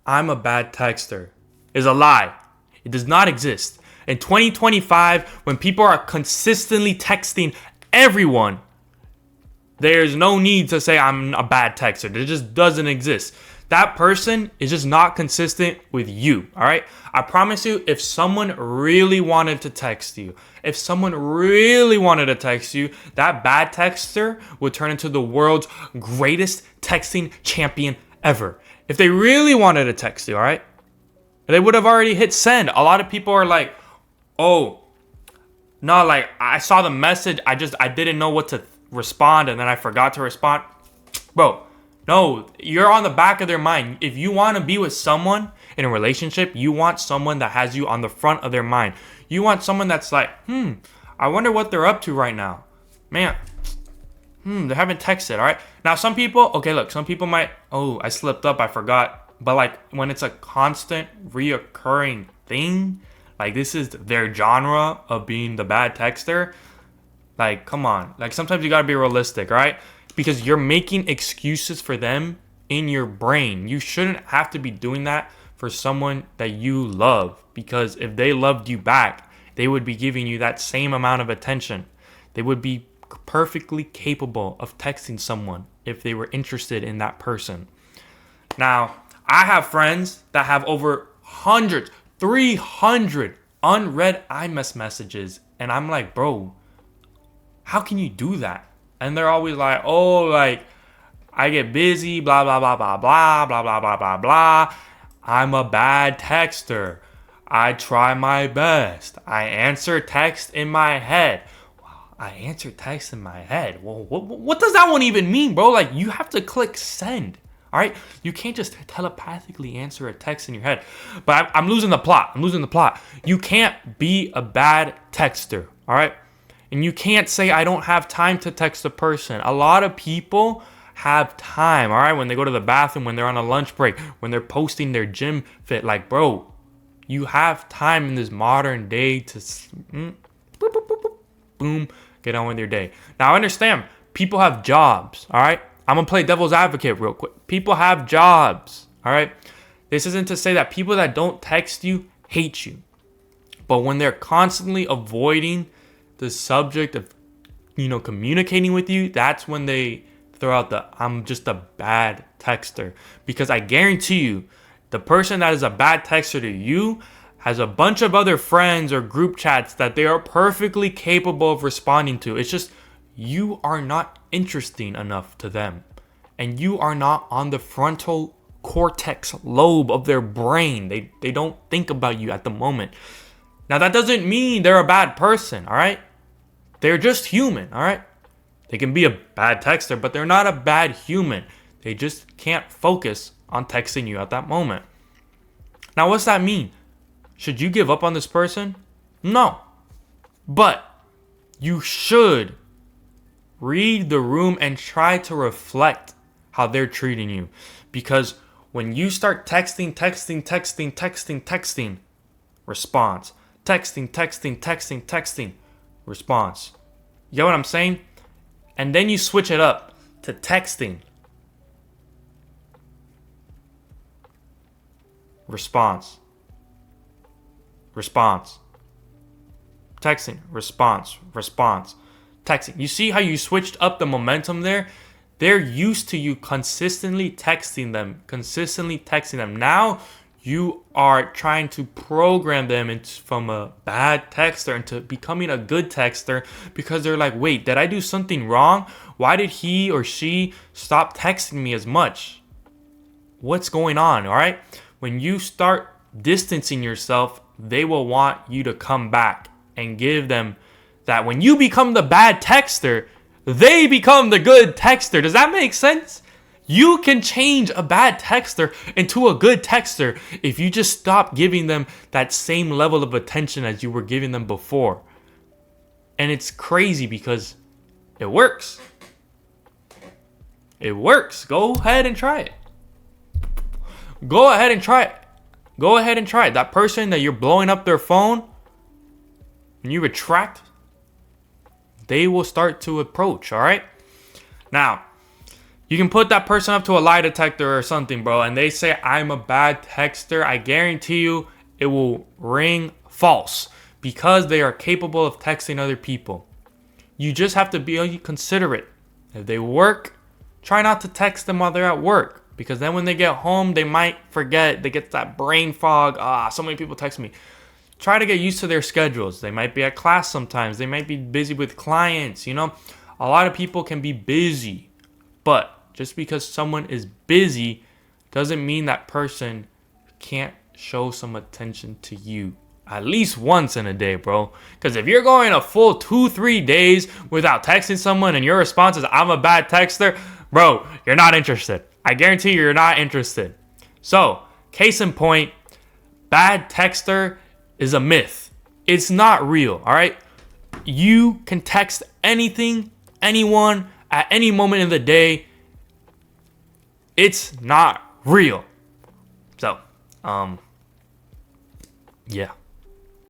I'm a bad texter is a lie. It does not exist. In 2025, when people are consistently texting everyone, there's no need to say I'm a bad texter. It just doesn't exist. That person is just not consistent with you, all right? I promise you, if someone really wanted to text you, that bad texter would turn into the world's greatest texting champion ever. If they really wanted to text you, all right? They would have already hit send. A lot of people are like, oh, no, like I saw the message. I didn't know what to respond and then I forgot to respond. Bro, no, you're on the back of their mind. If you want to be with someone in a relationship, you want someone that has you on the front of their mind. You want someone that's like, I wonder what they're up to right now. Man, they haven't texted, all right? Now, some people might, I slipped up, I forgot. But like when it's a constant reoccurring thing, like this is their genre of being the bad texter, like, come on. Like sometimes you gotta be realistic, right? Because you're making excuses for them in your brain. You shouldn't have to be doing that for someone that you love. Because if they loved you back, they would be giving you that same amount of attention. They would be perfectly capable of texting someone if they were interested in that person. Now, I have friends that have over 300 unread iMess messages. And I'm like, bro, how can you do that? And they're always like, I get busy, blah, blah, blah, blah, blah, blah, blah, blah, blah, blah. I'm a bad texter. I try my best. I answer text in my head. Wow, I answer text in my head. Well, what does that one even mean, bro? Like, you have to click send. All right? You can't just telepathically answer a text in your head. But I'm losing the plot. You can't be a bad texter. All right? And you can't say, I don't have time to text a person. A lot of people have time, all right? When they go to the bathroom, when they're on a lunch break, when they're posting their gym fit. Like, bro, you have time in this modern day to boom, get on with your day. Now, understand, people have jobs, all right? I'm going to play devil's advocate real quick. People have jobs, all right? This isn't to say that people that don't text you hate you. But when they're constantly avoiding the subject of, communicating with you, that's when they throw out the, I'm just a bad texter. Because I guarantee you, the person that is a bad texter to you has a bunch of other friends or group chats that they are perfectly capable of responding to. It's just, you are not interesting enough to them. And you are not on the frontal cortex lobe of their brain. They don't think about you at the moment. Now, that doesn't mean they're a bad person, all right? They're just human, all right? They can be a bad texter, but they're not a bad human. They just can't focus on texting you at that moment. Now, what's that mean? Should you give up on this person? No. But you should read the room and try to reflect how they're treating you. Because when you start texting, response. Texting, response. You get what I'm saying? And then you switch it up to texting. Response. Texting. Response. Texting. You see how you switched up the momentum there? They're used to you consistently texting them. Now you are trying to program them from a bad texter into becoming a good texter because they're like, wait, did I do something wrong? Why did he or she stop texting me as much? What's going on, all right? When you start distancing yourself, they will want you to come back and give them that. When you become the bad texter, they become the good texter. Does that make sense? You can change a bad texter into a good texter if you just stop giving them that same level of attention as you were giving them before. And it's crazy because it works. It works. Go ahead and try it. Go ahead and try it. That person that you're blowing up their phone, when you retract, they will start to approach, all right? Now, You can put that person up to a lie detector or something, bro, and they say I'm a bad texter. I guarantee you it will ring false because they are capable of texting other people. You just have to be considerate. If they work, try not to text them while they're at work, because then when they get home, they might forget. They get that brain fog. So many people text me. Try to get used to their schedules. They might be at class sometimes. They might be busy with clients. A lot of people can be busy, but just because someone is busy doesn't mean that person can't show some attention to you at least once in a day, bro. Because if you're going a full 2-3 days without texting someone and your response is I'm a bad texter, bro, you're not interested. I guarantee you're not interested. So, case in point, bad texter is a myth. It's not real, all right? You can text anything, anyone, at any moment in the day. It's not real. So, yeah.